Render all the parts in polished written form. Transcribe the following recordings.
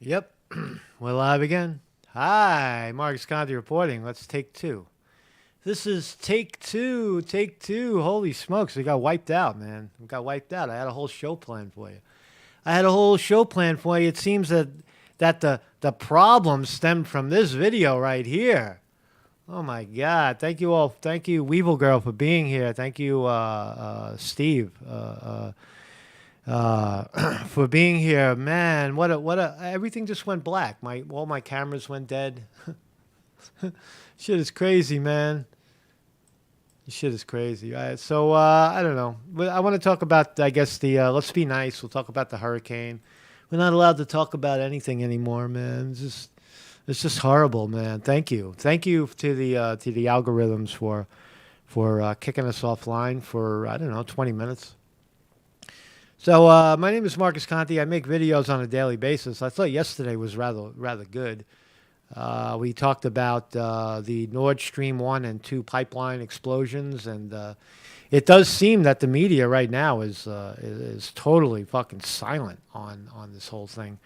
Yep, we're live again. Hi, Mark Sconti reporting. Let's take two. This is take two, take two. Holy smokes, we got wiped out, man. We got wiped out. I had a whole show planned for you. I had a whole show planned for you. It seems that the problem stemmed from this video right here. Oh my God! Thank you all. Thank you, Weevil Girl, for being here. Thank you, Steve. For being here, man. Everything just went black. All my cameras went dead. Shit is crazy, man. Shit is crazy. So I don't know. But I want to talk about. I guess the let's be nice. We'll talk about the hurricane. We're not allowed to talk about anything anymore, man. It's just horrible, man. Thank you to the algorithms for kicking us offline for I don't know 20 minutes. So my name is Marcus Conti. I make videos on a daily basis. I thought yesterday was rather good. We talked about the Nord Stream 1 and 2 pipeline explosions, and it does seem that the media right now is totally fucking silent on this whole thing.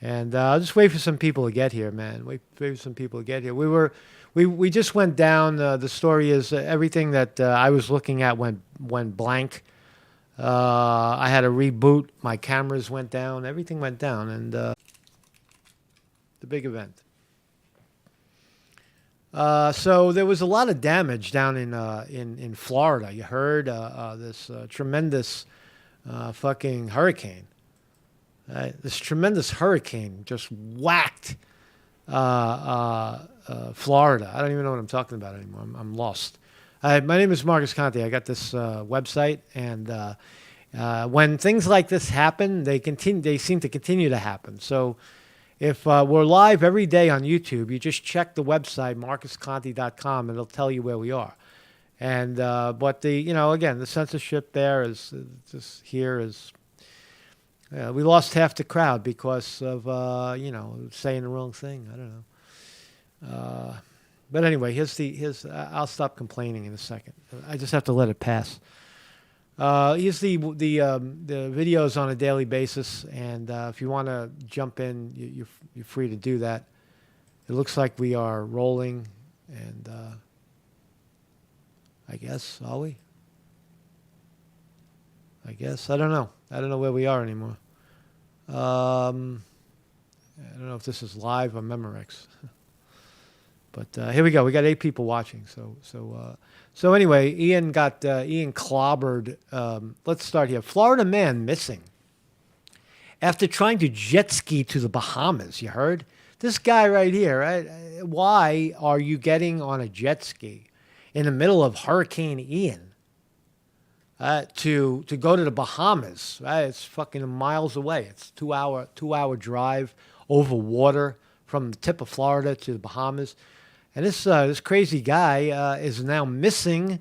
And I'll just wait for some people to get here, man. Wait for some people to get here. We just went down. The story is everything that I was looking at went blank. I had to reboot. My cameras went down. Everything went down, and the big event. So there was a lot of damage down in Florida. You heard this tremendous fucking hurricane. This tremendous hurricane just whacked Florida. I don't even know what I'm talking about anymore. I'm lost. My name is Marcus Conti. I got this website, and when things like this happen, they seem to continue to happen. So if we're live every day on YouTube, you just check the website, marcusconti.com, and it'll tell you where we are. And but again, the censorship there is just here is. We lost half the crowd because of saying the wrong thing. I don't know. But anyway, I'll stop complaining in a second. I just have to let it pass. Here's the videos on a daily basis, and if you want to jump in, you're free to do that. It looks like we are rolling, and I guess, are we? I guess. I don't know. I don't know where we are anymore. I don't know if this is live or Memorex. But here we go. We got 8 people watching. So anyway, Ian clobbered. Let's start here. Florida man missing after trying to jet ski to the Bahamas. You heard this guy right here. Right? Why are you getting on a jet ski in the middle of Hurricane Ian to go to the Bahamas? Right? It's fucking miles away. It's 2-hour drive over water from the tip of Florida to the Bahamas. And this crazy guy is now missing.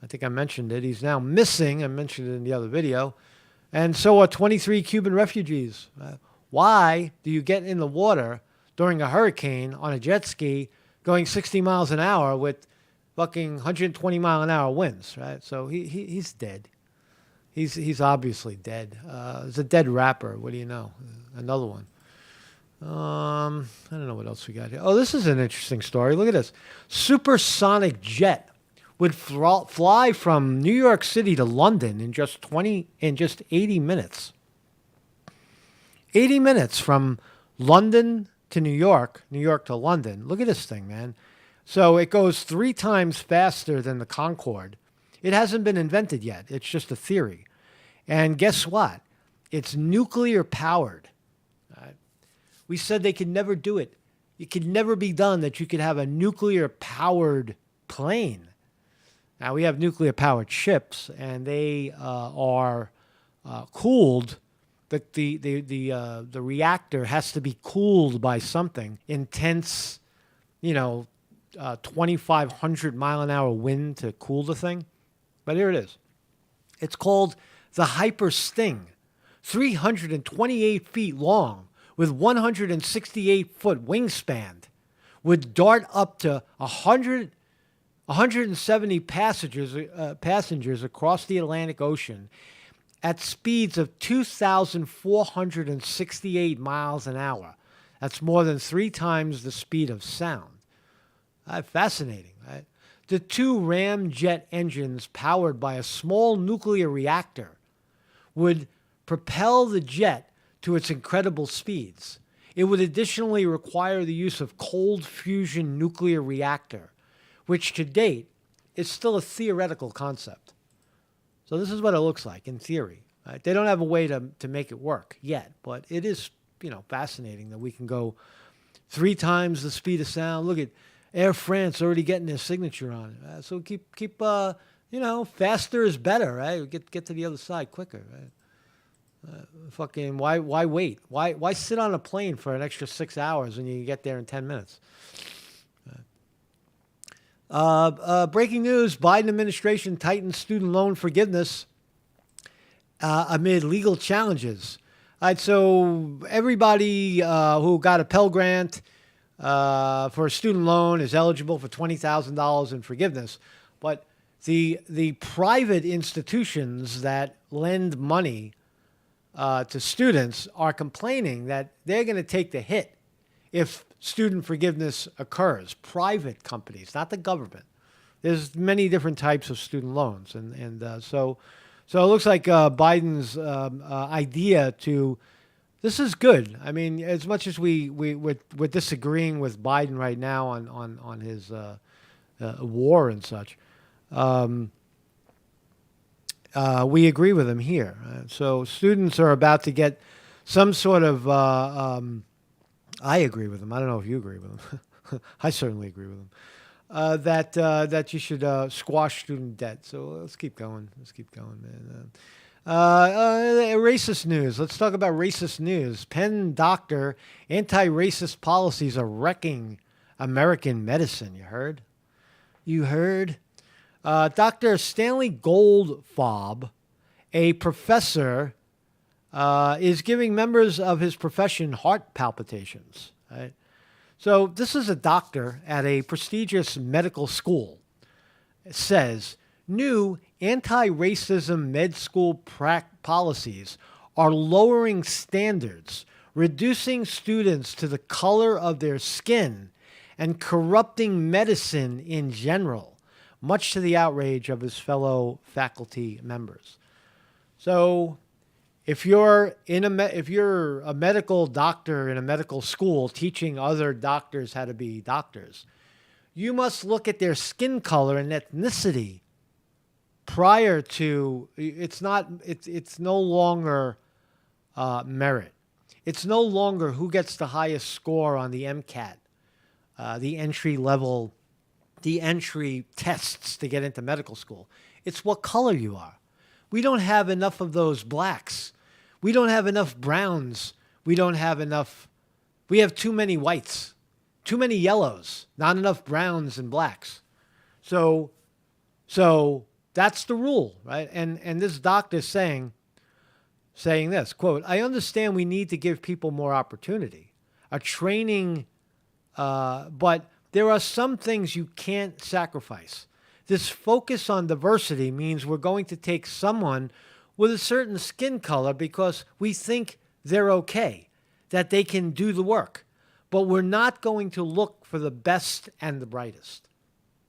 I think I mentioned it. He's now missing. I mentioned it in the other video. And so are 23 Cuban refugees. Why do you get in the water during a hurricane on a jet ski going 60 miles an hour with fucking 120-mile-an-hour winds? Right. So he's dead. He's obviously dead. He's a dead rapper. What do you know? Another one. I don't know what else we got here. Oh, this is an interesting story. Look at this. Supersonic jet would fly from New York City to London in just 80 minutes. 80 minutes from London to New York to London. Look at this thing, man. So it goes 3 times faster than the Concorde. It hasn't been invented yet. It's just a theory. And guess what? It's nuclear powered. We said they could never do it. It could never be done that you could have a nuclear-powered plane. Now, we have nuclear-powered ships, and they are cooled. The reactor has to be cooled by something. Intense, 2,500-mile-an-hour wind to cool the thing. But here it is. It's called the Hyper Sting, 328 feet long, with 168-foot wingspan, would dart up to 170 passengers across the Atlantic Ocean at speeds of 2,468 miles an hour. That's more than 3 times the speed of sound. Fascinating, right? The 2 ramjet engines powered by a small nuclear reactor would propel the jet to its incredible speeds. It would additionally require the use of cold fusion nuclear reactor, which to date is still a theoretical concept. So this is what it looks like in theory. Right? They don't have a way to make it work yet, but it is, fascinating that we can go 3 times the speed of sound. Look at Air France already getting their signature on it. So keep faster is better, right? Get to the other side quicker, right? Why wait? Why sit on a plane for an extra 6 hours when you can get there in 10 minutes? Breaking news: Biden administration tightens student loan forgiveness amid legal challenges. All right, so everybody who got a Pell Grant for a student loan is eligible for $20,000 in forgiveness, but the private institutions that lend money to students are complaining that they're going to take the hit if student forgiveness occurs. Private companies, not the government. There's many different types of student loans, so it looks like Biden's idea to this is good. I mean, as much as we're disagreeing with Biden right now on his war and such. We agree with him here. So students are about to get some sort of, I agree with him. I don't know if you agree with him. I certainly agree with him. That you should squash student debt. So let's keep going. Man. Racist news. Let's talk about racist news. Penn doctor, anti-racist policies are wrecking American medicine. You heard? You heard? Dr. Stanley Goldfarb, a professor, is giving members of his profession heart palpitations. Right? So this is a doctor at a prestigious medical school. It says, new anti-racism med school policies are lowering standards, reducing students to the color of their skin, and corrupting medicine in general, much to the outrage of his fellow faculty members. So if you're a medical doctor in a medical school teaching other doctors how to be doctors, you must look at their skin color and ethnicity prior to, it's no longer merit. It's no longer who gets the highest score on the MCAT, the entry tests to get into medical school. It's what color you are. We don't have enough of those blacks. We don't have enough browns. We have too many whites, too many yellows, not enough browns and blacks. So that's the rule, right? And this doctor saying this, quote, I understand we need to give people more opportunity, a training, but there are some things you can't sacrifice. This focus on diversity means we're going to take someone with a certain skin color because we think they're okay, that they can do the work. But we're not going to look for the best and the brightest.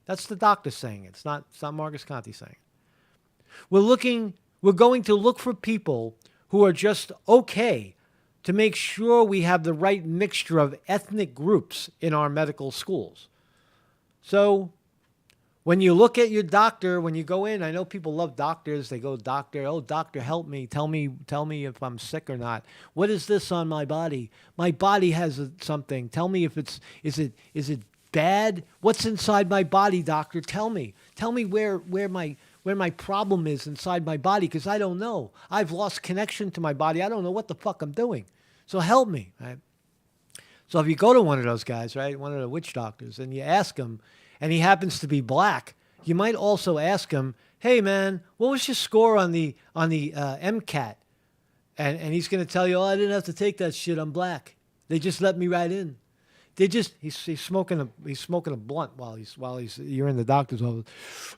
That's the doctor saying it. It's not Marcus Conte saying it. We're going to look for people who are just okay to make sure we have the right mixture of ethnic groups in our medical schools. So when you look at your doctor, when you go in, I know people love doctors. They go, doctor, oh, doctor, help me. Tell me if I'm sick or not. What is this on my body? My body has something. Tell me if is it bad? What's inside my body, doctor? Tell me. Tell me where my problem is inside my body, because I don't know. I've lost connection to my body. I don't know what the fuck I'm doing. So help me, right? So if you go to one of those guys, right, one of the witch doctors, and you ask him, and he happens to be black, you might also ask him, hey, man, what was your score on the MCAT? And he's going to tell you, oh, I didn't have to take that shit. I'm black. They just let me right in. He's smoking a blunt while you're in the doctor's office.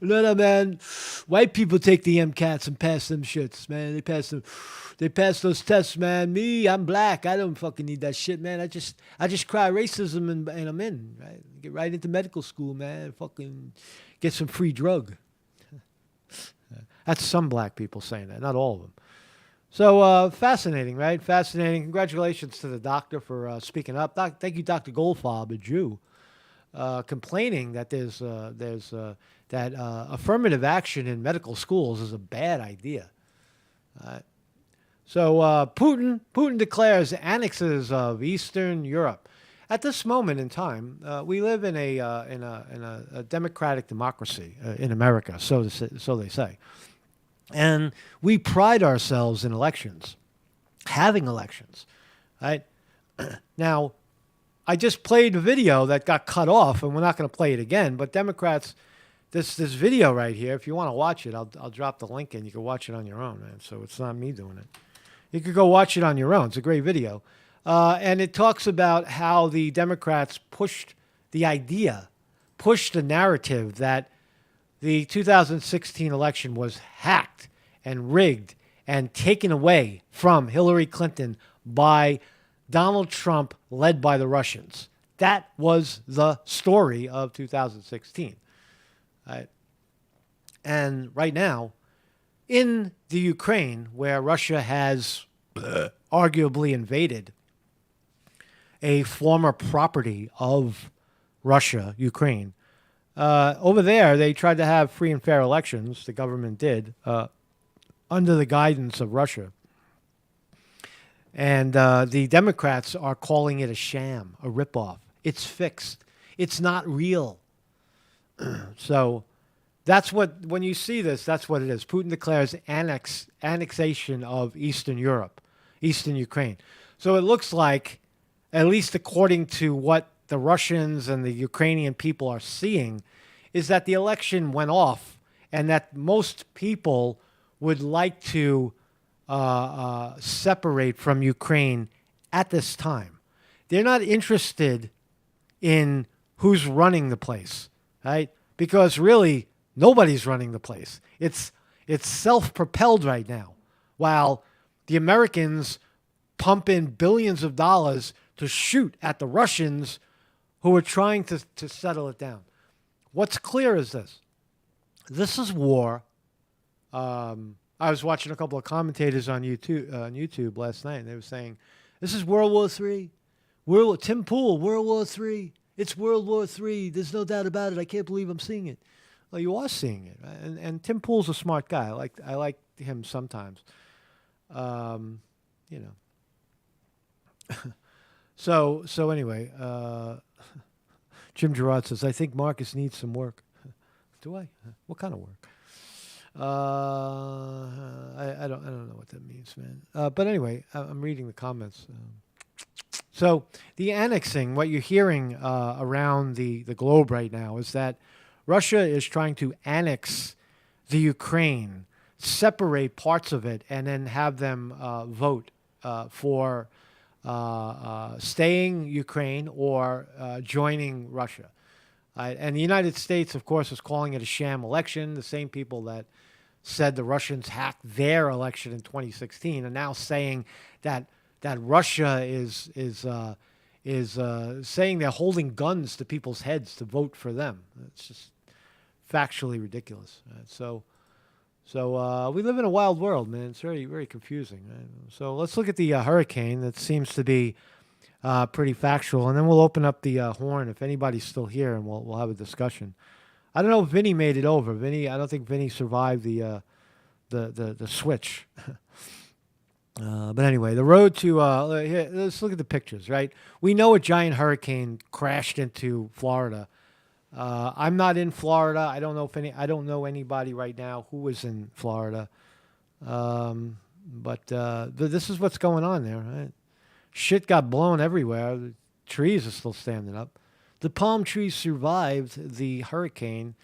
No, man. White people take the MCATs and pass them shits, man. They pass those tests, man. Me, I'm black. I don't fucking need that shit, man. I just cry racism and I'm in. Right? Get right into medical school, man. Fucking get some free drug. That's some black people saying that, not all of them. So fascinating, right? Fascinating. Congratulations to the doctor for speaking up. Thank you, Dr. Goldfarb, a Jew, complaining that there's that affirmative action in medical schools is a bad idea. So Putin declares annexes of Eastern Europe. At this moment in time, we live in a democratic democracy in America, so they say. And we pride ourselves in elections, having elections, right? Now, I just played a video that got cut off, and we're not going to play it again. But Democrats, this video right here, if you want to watch it, I'll drop the link in. You can watch it on your own, man. So it's not me doing it. You could go watch it on your own. It's a great video. And it talks about how the Democrats pushed the narrative that the 2016 election was hacked and rigged and taken away from Hillary Clinton by Donald Trump, led by the Russians. That was the story of 2016. Right? And right now, in the Ukraine, where Russia has arguably invaded a former property of Russia, Ukraine, over there, they tried to have free and fair elections. The government did, under the guidance of Russia. And the Democrats are calling it a sham, a ripoff. It's fixed. It's not real. So that's what, when you see this, that's what it is. Putin declares annexation of Eastern Europe, Eastern Ukraine. So it looks like, at least according to what the Russians and the Ukrainian people are seeing, is that the election went off and that most people would like to separate from Ukraine at this time. They're not interested in who's running the place, right? Because really, nobody's running the place. It's self-propelled right now, while the Americans pump in billions of dollars to shoot at the Russians who are trying to settle it down. What's clear is this. This is war. I was watching a couple of commentators on YouTube last night, and they were saying, this is World War III. Tim Pool, World War III. It's World War III. There's no doubt about it. I can't believe I'm seeing it. Well, you are seeing it. Right? And Tim Pool's a smart guy. I like him sometimes. You know. So anyway, Jim Gerard says, I think Marcus needs some work. Do I? What kind of work? I don't know what that means, man. But anyway, I'm reading the comments. So the annexing, what you're hearing around the globe right now is that Russia is trying to annex the Ukraine, separate parts of it, and then have them vote for staying Ukraine or joining Russia. And the United States, of course, is calling it a sham election. The same people that said the Russians hacked their election in 2016 are now saying that Russia is saying they're holding guns to people's heads to vote for them. It's just factually ridiculous. So we live in a wild world, man. It's very, very confusing. Right? So let's look at the hurricane. That seems to be pretty factual, and then we'll open up the horn if anybody's still here, and we'll have a discussion. I don't know if Vinny made it over. I don't think Vinny survived the switch. But anyway, the road to here, let's look at the pictures. Right, we know a giant hurricane crashed into Florida. I'm not in Florida. I don't know anybody right now who is in Florida. But this is what's going on there. Right? Shit got blown everywhere. The trees are still standing up. The palm trees survived the hurricane,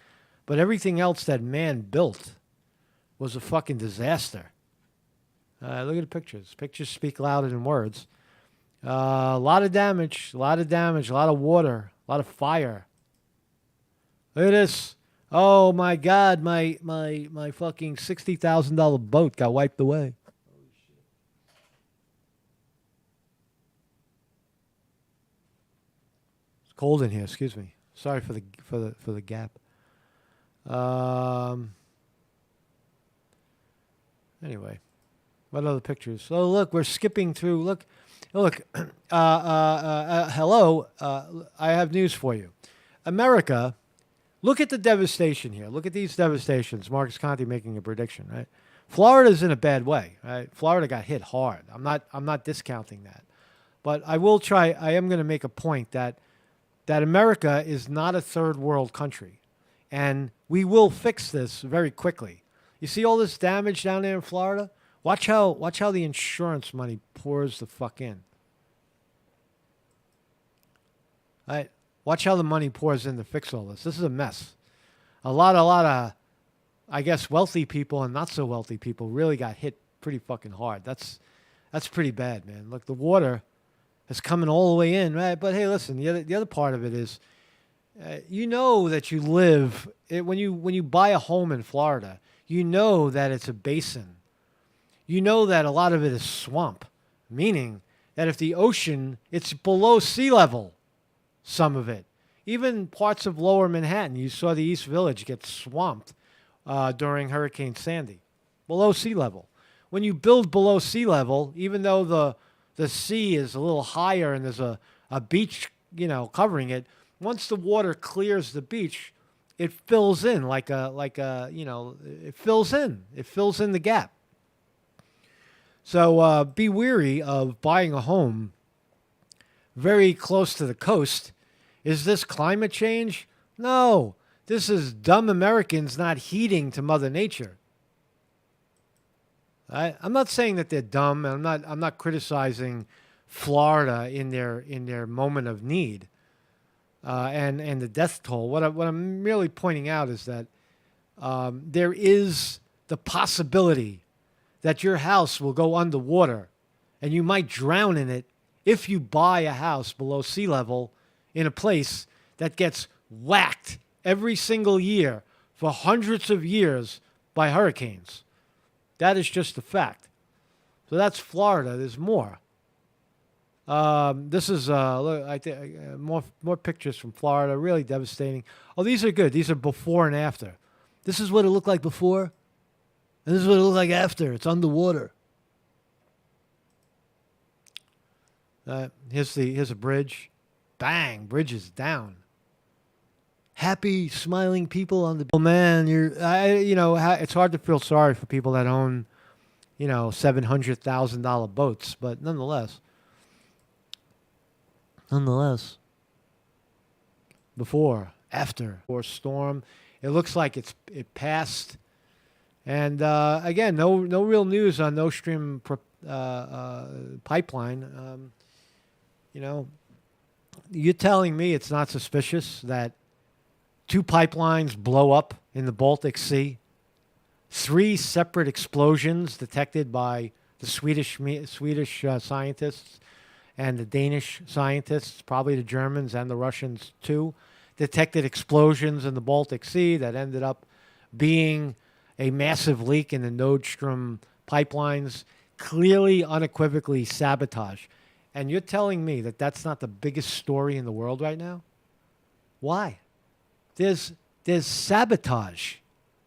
but everything else that man built was a fucking disaster. Look at the pictures. Pictures speak louder than words. A lot of damage, a lot of damage, a lot of water, a lot of fire. Look at this. Oh my God, my fucking $60,000 boat got wiped away. It's cold in here. Excuse me. Sorry for the gap. Um. Anyway, what other pictures? Oh, look, we're skipping through. Look. Hello. I have news for you. America. Look at the devastation here. Look at these devastations. Marcus Conte making a prediction, right? Florida's in a bad way, right? Florida got hit hard. I'm not discounting that. But I will try I am going to make a point that America is not a third world country. And we will fix this very quickly. You see all this damage down there in Florida? Watch how the insurance money pours the fuck in. All right? Watch how the money pours in to fix all this. This is a mess. A lot of, I guess, wealthy people and not so wealthy people really got hit pretty fucking hard. That's pretty bad, man. Look, the water is coming all the way in, right? But hey, listen, the other part of it is, you know that you live when you buy a home in Florida, you know that it's a basin. You know that a lot of it is swamp, meaning that if the ocean, it's below sea level. Some of it. Even parts of lower Manhattan. You saw the East Village get swamped during Hurricane Sandy. Below sea level. When you build below sea level, even though the sea is a little higher and there's a beach, covering it, once the water clears the beach, it fills in it fills in. It fills in the gap. So be wary of buying a home very close to the coast. Is this climate change? No. This is dumb Americans not heeding to Mother Nature. I'm not saying that they're dumb, and I'm not criticizing Florida in their moment of need and the death toll. What I'm merely pointing out is that there is the possibility that your house will go underwater and you might drown in it if you buy a house below sea level in a place that gets whacked every single year for hundreds of years by hurricanes. That is just a fact. So that's Florida. There's more. This is look, more pictures from Florida. Really devastating. Oh, these are good. These are before and after. This is what it looked like before, and this is what it looked like after. It's underwater. Here's a bridge. Bang! Bridge is down. Happy, smiling people on the. Oh man, it's hard to feel sorry for people that own, $700,000 boats, but nonetheless, before, after, or storm, it looks like it passed, and again, no real news on Nord Stream pipeline. You're telling me it's not suspicious that 2 pipelines blow up in the Baltic Sea, 3 separate explosions detected by the Swedish scientists and the Danish scientists, probably the Germans and the Russians too, detected explosions in the Baltic Sea that ended up being a massive leak in the Nord Stream pipelines, clearly, unequivocally sabotage. And you're telling me that that's not the biggest story in the world right now? Why? There's sabotage,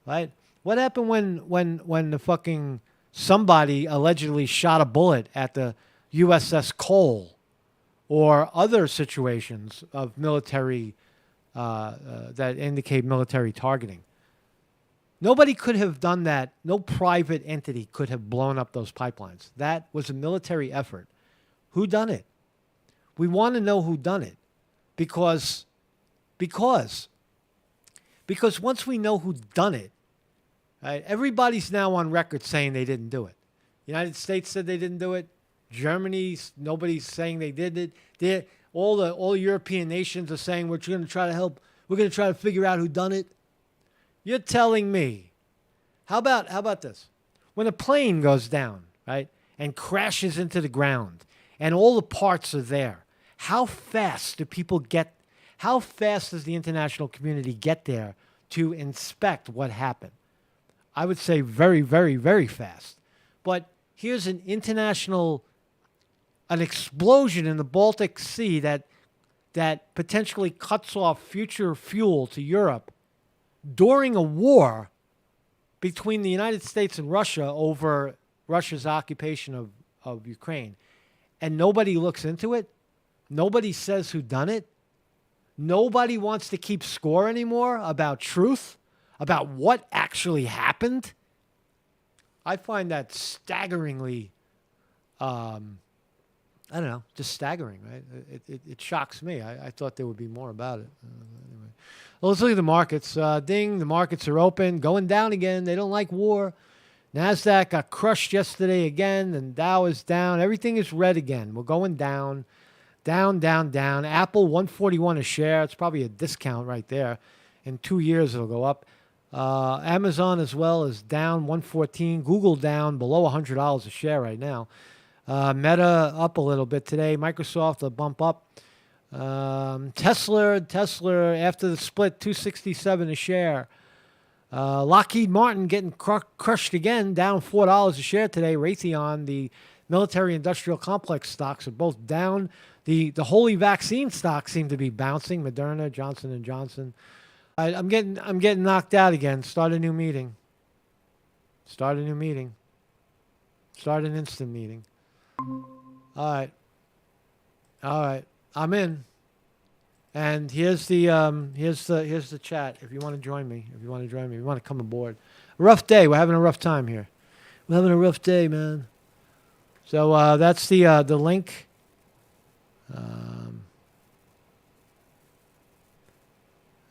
right? What happened when the fucking somebody allegedly shot a bullet at the USS Cole, or other situations of military that indicate military targeting? Nobody could have done that. No private entity could have blown up those pipelines. That was a military effort. Who done it? We want to know who done it, because once we know who done it, right, everybody's now on record saying they didn't do it. The United States said they didn't do it. Germany, nobody's saying they did it. All the European nations are saying we're going to try to help. We're going to try to figure out who done it. You're telling me. How about this? When a plane goes down, right, and crashes into the ground, and all the parts are there. How fast do people get? How fast does the international community get there to inspect what happened? I would say very, very, very fast. But here's an explosion in the Baltic Sea that potentially cuts off future fuel to Europe during a war between the United States and Russia over Russia's occupation of Ukraine. And nobody looks into it. Nobody says who done it. Nobody wants to keep score anymore about truth, about what actually happened. I find that staggeringly, I don't know, just staggering, right? It shocks me. I thought there would be more about it. Anyway. Well, let's look at the markets. Ding, the markets are open, going down again. They don't like war. NASDAQ got crushed yesterday again, and Dow is down. Everything is red again. We're going down, down, down, down. Apple, 141 a share. It's probably a discount right there. In 2 years, it'll go up. Amazon as well is down 114. Google down below $100 a share right now. Meta up a little bit today. Microsoft a bump up. Tesla after the split, 267 a share. Lockheed Martin getting crushed again, down $4 a share today. Raytheon, the military industrial complex stocks are both down. The holy vaccine stocks seem to be bouncing. Moderna, Johnson & Johnson. I'm getting knocked out again. Start a new meeting. Start an instant meeting. All right. I'm in. And here's the chat. If you want to join me, if you want to come aboard. A rough day. We're having a rough time here. We're having a rough day, man. So that's the link.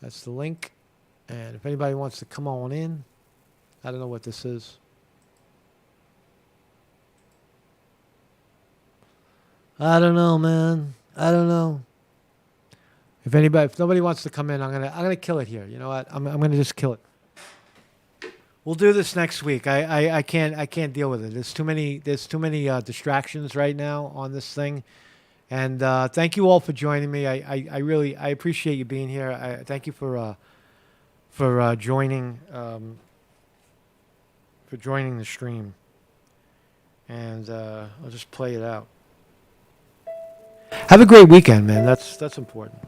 That's the link. And if anybody wants to come on in, I don't know what this is. I don't know, man. I don't know. If nobody wants to come in, I'm gonna kill it here. You know what? I'm gonna just kill it. We'll do this next week. I can't deal with it. There's too many distractions right now on this thing. And thank you all for joining me. I really appreciate you being here. Thank you for joining the stream. And I'll just play it out. Have a great weekend, man. That's important.